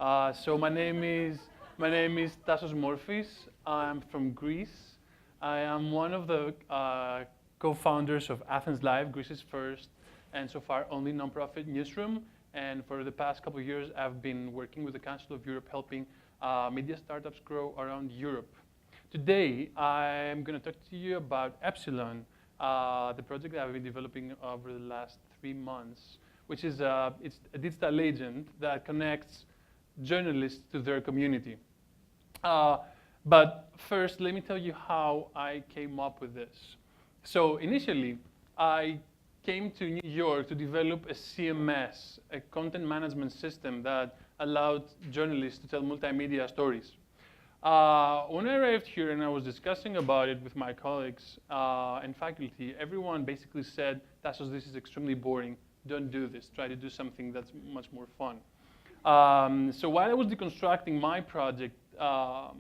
So my name is Tassos Morfis. I'm from Greece. I am one of the co-founders of AthensLive, Greece's first and so far only nonprofit newsroom. And for the past couple of years, I've been working with the Council of Europe, helping media startups grow around Europe. Today, I'm going to talk to you about Epsilon, the project that I've been developing over the last 3 months, which is it's a digital agent that connects journalists to their community. But first, let me tell you how I came up with this. So initially, I came to New York to develop a CMS, a content management system that allowed journalists to tell multimedia stories. When I arrived here and I was discussing about it with my colleagues and faculty, everyone basically said, Tassos, this is extremely boring. Don't do this. Try to do something that's much more fun. So while I was deconstructing my project that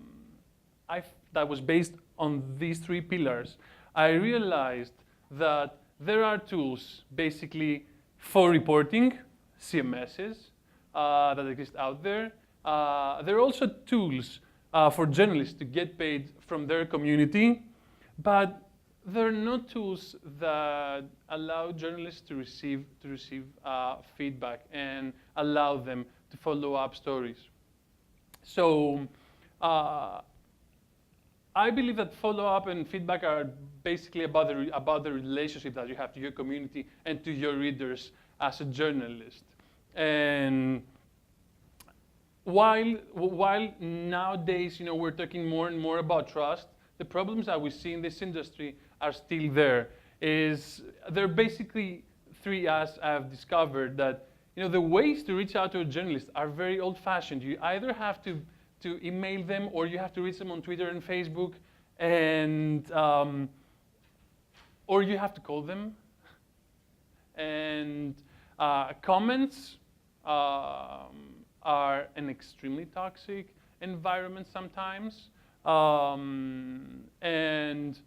was based on these 3 pillars, I realized that there are tools basically for reporting, CMSs, that exist out there. There are also tools for journalists to get paid from their community, but they're not tools that allow journalists to receive feedback and allow them to follow up stories. So I believe that follow-up and feedback are basically about the relationship that you have to your community and to your readers as a journalist. And while nowadays, we're talking more and more about trust, the problems that we see in this industry are still there. There are basically 3 as I've discovered that the ways to reach out to a journalist are very old-fashioned. You either have to email them, or you have to reach them on Twitter and Facebook, and or you have to call them. And comments are an extremely toxic environment sometimes. And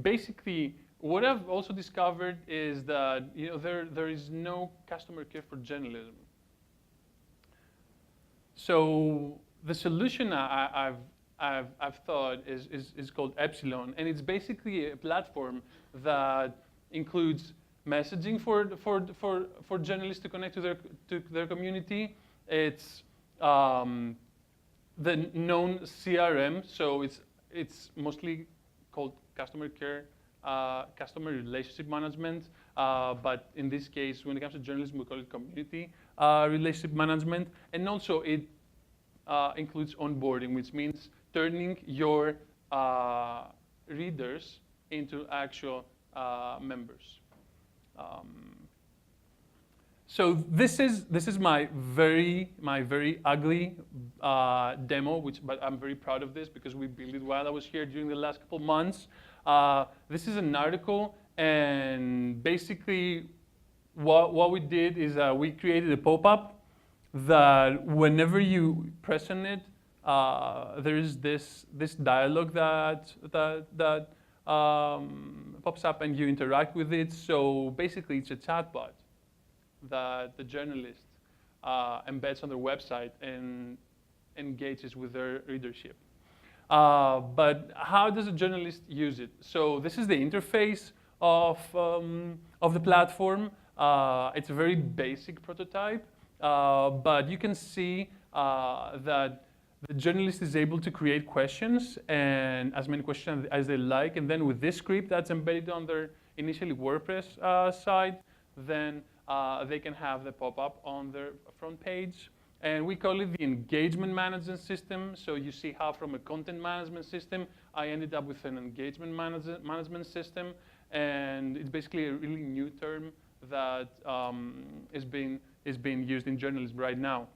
basically, what I've also discovered is that there is no customer care for journalism. So the solution I've thought is called Epsilon, and it's basically a platform that includes messaging for journalists to connect to their community. It's the known CRM, so it's mostly called customer care, customer relationship management. But in this case, when it comes to journalism, we call it community relationship management, and also it includes onboarding, which means turning your readers into actual members. So this is my very ugly demo, but I'm very proud of this because we built it while I was here during the last couple months. This is an article, and basically what we did is we created a pop-up that whenever you press on it, there is this dialogue that pops up, and you interact with it. So basically, it's a chatbot that the journalist embeds on their website and engages with their readership. But how does a journalist use it? So this is the interface of the platform. It's a very basic prototype. But you can see that the journalist is able to create questions, and as many questions as they like. And then with this script that's embedded on their initially WordPress site, then they can have the pop-up on their front page. And we call it the engagement management system. So you see how from a content management system, I ended up with an engagement management system. And it's basically a really new term that is being used in journalism right now.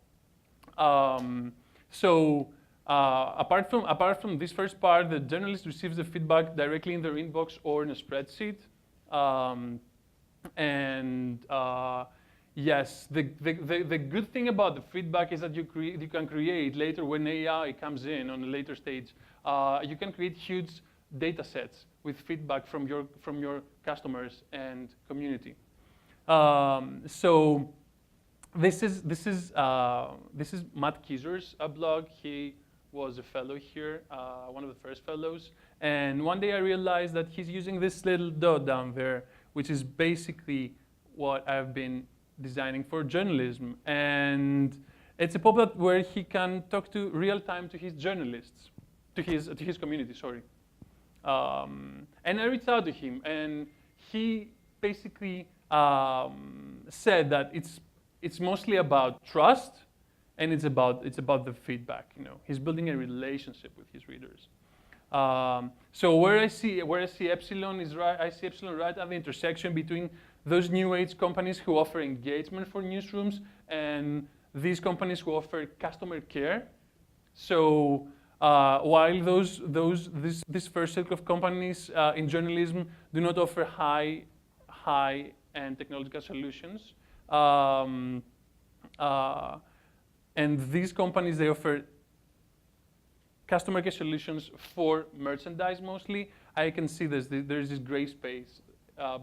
So apart from this first part, the journalist receives the feedback directly in their inbox or in a spreadsheet. Yes, the good thing about the feedback is that you can create later, when AI comes in on a later stage, you can create huge data sets with feedback from your customers and community. So this is Matt Kieser's blog. He was a fellow here, one of the first fellows. And one day I realized that he's using this little dot down there, which is basically what I've been designing for journalism. And it's a pop-up where he can talk to real time to his journalists, to his community, sorry. And I reached out to him, and he basically said that it's mostly about trust, and it's about the feedback. You know, he's building a relationship with his readers. So where I see Epsilon is right. I see Epsilon right at the intersection between those new age companies who offer engagement for newsrooms and these companies who offer customer care. So while this first circle of companies in journalism do not offer high-end technological solutions, and these companies, they offer customer care solutions for merchandise mostly. I can see there's this gray space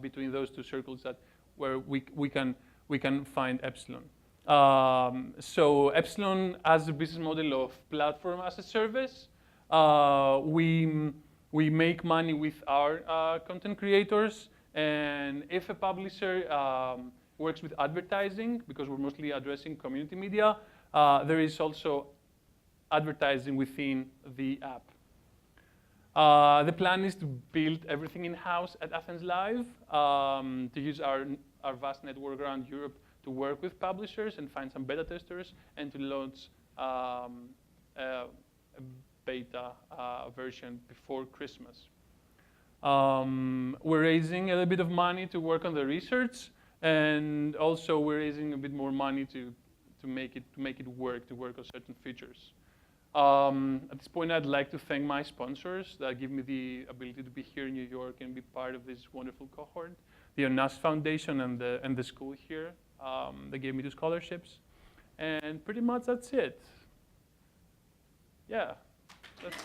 between those two circles where we can find Epsilon. So Epsilon as a business model of platform as a service, we make money with our content creators, and if a publisher works with advertising, because we're mostly addressing community media, there is also advertising within the app. The plan is to build everything in-house at AthensLive, to use our vast network around Europe to work with publishers and find some beta testers, and to launch a beta version before Christmas. We're raising a little bit of money to work on the research, and also we're raising a bit more money to make it work on certain features. At this point, I'd like to thank my sponsors that give me the ability to be here in New York and be part of this wonderful cohort. The ONAS Foundation and the school here, they gave me 2 scholarships. And pretty much that's it. Yeah, that's